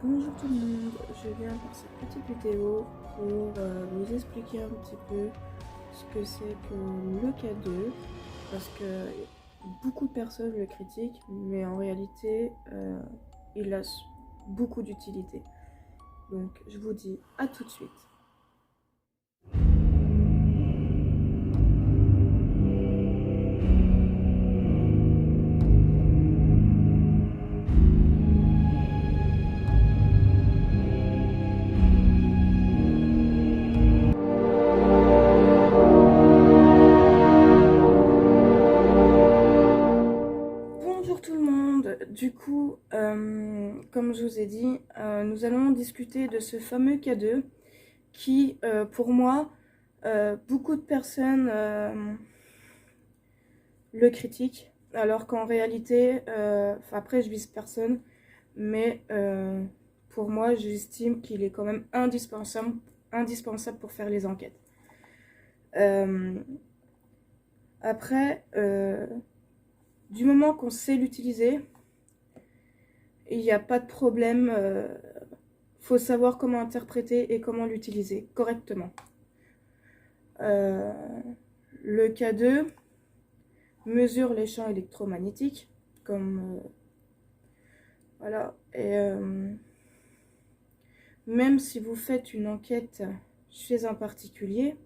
Bonjour tout le monde, je viens pour cette petite vidéo pour vous expliquer un petit peu ce que c'est que le K2 parce que beaucoup de personnes le critiquent mais en réalité il a beaucoup d'utilité. Donc je vous dis à tout de suite. Bonjour tout le monde, du coup, comme je vous ai dit, nous allons discuter de ce fameux K2 qui, pour moi, beaucoup de personnes le critiquent, alors qu'en réalité, après je vise personne, mais pour moi j'estime qu'il est quand même indispensable pour faire les enquêtes. Après, du moment qu'on sait l'utiliser, il n'y a pas de problème. Faut savoir comment interpréter et comment l'utiliser correctement. Le K2 mesure les champs électromagnétiques, comme voilà. Et même si vous faites une enquête chez un particulier,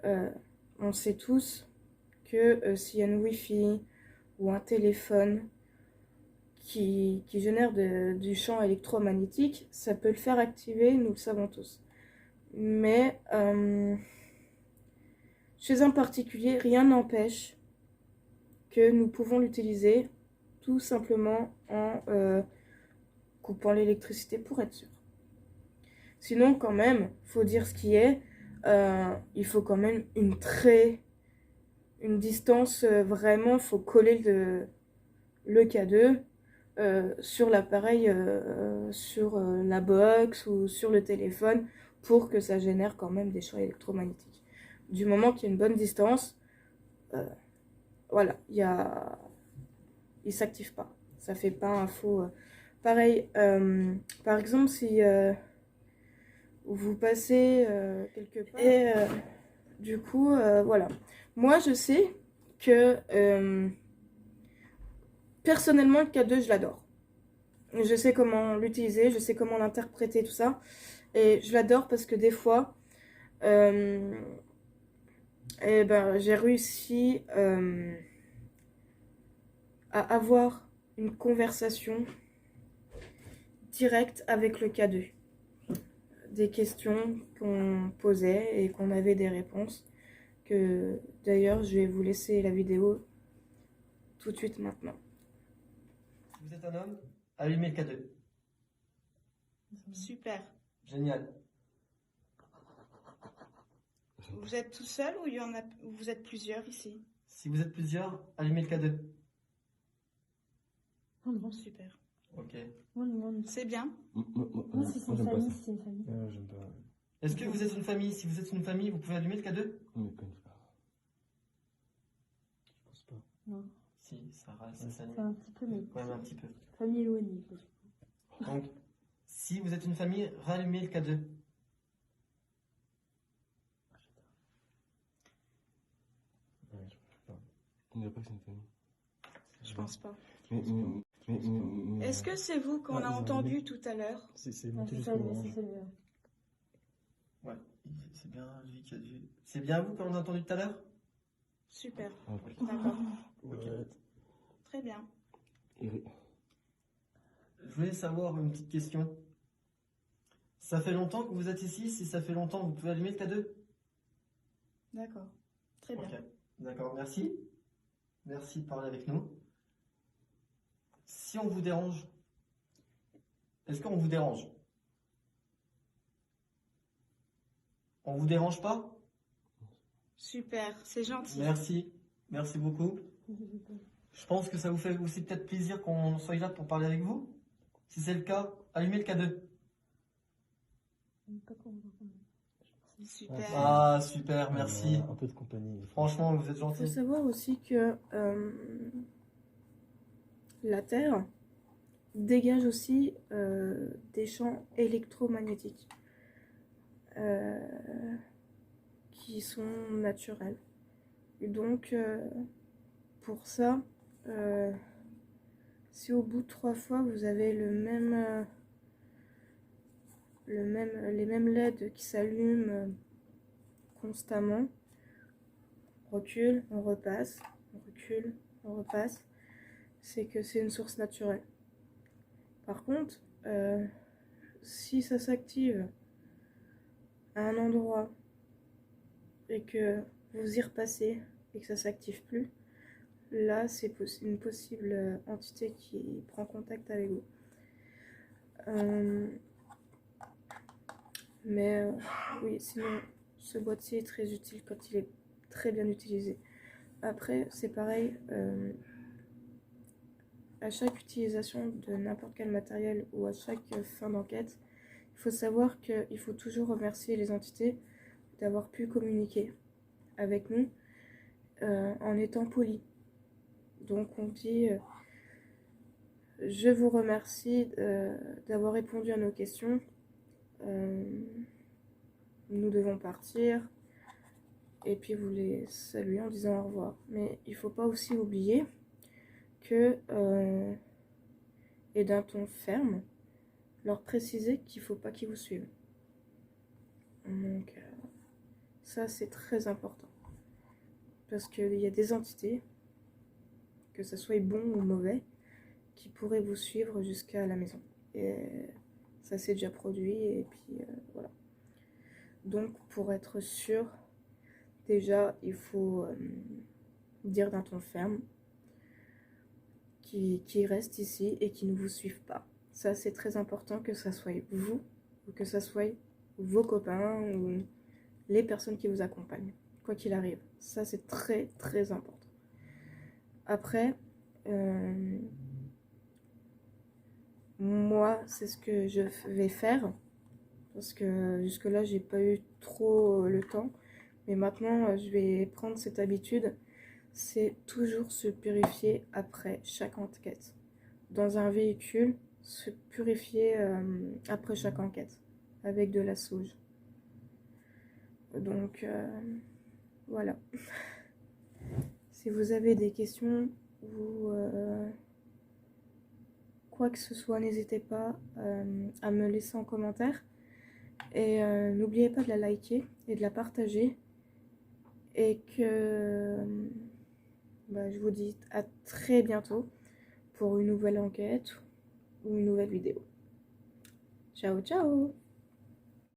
on sait tous que s'il y a une Wi-Fi ou un téléphone qui génère du champ électromagnétique, ça peut le faire activer, nous le savons tous. Mais chez un particulier, rien n'empêche que nous pouvons l'utiliser tout simplement en coupant l'électricité pour être sûr. Sinon, quand même, faut dire ce qui est, il faut quand même une distance, vraiment, faut coller le K2 sur l'appareil, sur la box ou sur le téléphone pour que ça génère quand même des champs électromagnétiques. Du moment qu'il y a une bonne distance, voilà, il s'active pas. Ça fait pas un faux. Pareil, par exemple, si vous passez quelque part et du coup, voilà. Moi, je sais que personnellement, le K2, je l'adore. Je sais comment l'utiliser, je sais comment l'interpréter, tout ça. Et je l'adore parce que des fois, eh ben, j'ai réussi à avoir une conversation directe avec le K2. Des questions qu'on posait et qu'on avait des réponses. Que d'ailleurs, je vais vous laisser la vidéo tout de suite maintenant. Si vous êtes un homme, allumez le K2. Super. Génial. Vous êtes tout seul ou vous êtes plusieurs ici? Si vous êtes plusieurs, allumez le K2. Bon, super. Ok. C'est bien. Moi, si c'est une famille, c'est une famille. J'aime pas. Est-ce que vous êtes une famille? Si vous êtes une famille, vous pouvez allumer le K2? On ne connaît pas. Je pense pas. Non, Si, ça s'allume. c'est un petit peu, mais Quand même un petit peu. famille éloignée. Donc, si vous êtes une famille, rallumez le K2. Ouais, je pense pas. On dirait pas que c'est une famille. Je pense pas. Mais Est-ce que c'est vous qu'on a entendu tout à l'heure? c'est Ouais, monté c'est jusqu'au ça, mais orange. c'est mieux. Ouais, c'est bien lui qui a dit. C'est bien vous qu'on a entendu tout à l'heure? Super. Ah, putain. D'accord. Ouais. Très bien. Je voulais savoir une petite question. Ça fait longtemps que vous êtes ici? Si ça fait longtemps, vous pouvez allumer le K2? D'accord. Très bien. Ok, d'accord, merci. Merci de parler avec nous. Si on vous dérange, est-ce qu'on vous dérange? On vous dérange pas? Super. C'est gentil. Merci, merci beaucoup. Je pense que ça vous fait aussi peut-être plaisir qu'on soit là pour parler avec vous. Si c'est le cas, allumez le K2. Super. Ah, super, merci. Un peu de compagnie. Franchement, vous êtes Il faut gentil. savoir aussi que la Terre dégage aussi des champs électromagnétiques qui sont naturels. Et donc, pour ça, si au bout de 3 fois vous avez les mêmes LED qui s'allument constamment, on recule, on repasse, on recule, on repasse, c'est que c'est une source naturelle. Par contre, si ça s'active à un endroit et que vous y repassez et que ça s'active plus, là c'est une possible entité qui prend contact avec vous. Mais oui, sinon ce boîtier est très utile quand il est très bien utilisé. Après, c'est pareil, à chaque utilisation de n'importe quel matériel ou à chaque fin d'enquête, il faut savoir qu'il faut toujours remercier les entités d'avoir pu communiquer avec nous en étant poli. Donc on dit je vous remercie d'avoir répondu à nos questions. Nous devons partir. Et puis vous les saluez en disant au revoir. Mais il ne faut pas aussi oublier que, et d'un ton ferme, leur préciser qu'il ne faut pas qu'ils vous suivent. Donc ça c'est très important. Parce qu'il y a des entités, que ce soit bon ou mauvais, qui pourraient vous suivre jusqu'à la maison. Et ça s'est déjà produit et puis voilà. Donc pour être sûr, déjà il faut dire d'un ton ferme qui reste ici et qui ne vous suivent pas. Ça c'est très important, que ça soit vous ou que ça soit vos copains ou les personnes qui vous accompagnent, quoi qu'il arrive. Ça c'est très très important. Après, moi c'est ce que je vais faire parce que jusque là j'ai pas eu trop le temps, mais maintenant je vais prendre cette habitude. C'est toujours se purifier après chaque enquête. Dans un véhicule, se purifier après chaque enquête avec de la sauge. Donc voilà. Si vous avez des questions ou quoi que ce soit, n'hésitez pas à me laisser en commentaire. Et n'oubliez pas de la liker et de la partager. Et que je vous dis à très bientôt pour une nouvelle enquête ou une nouvelle vidéo. Ciao, ciao!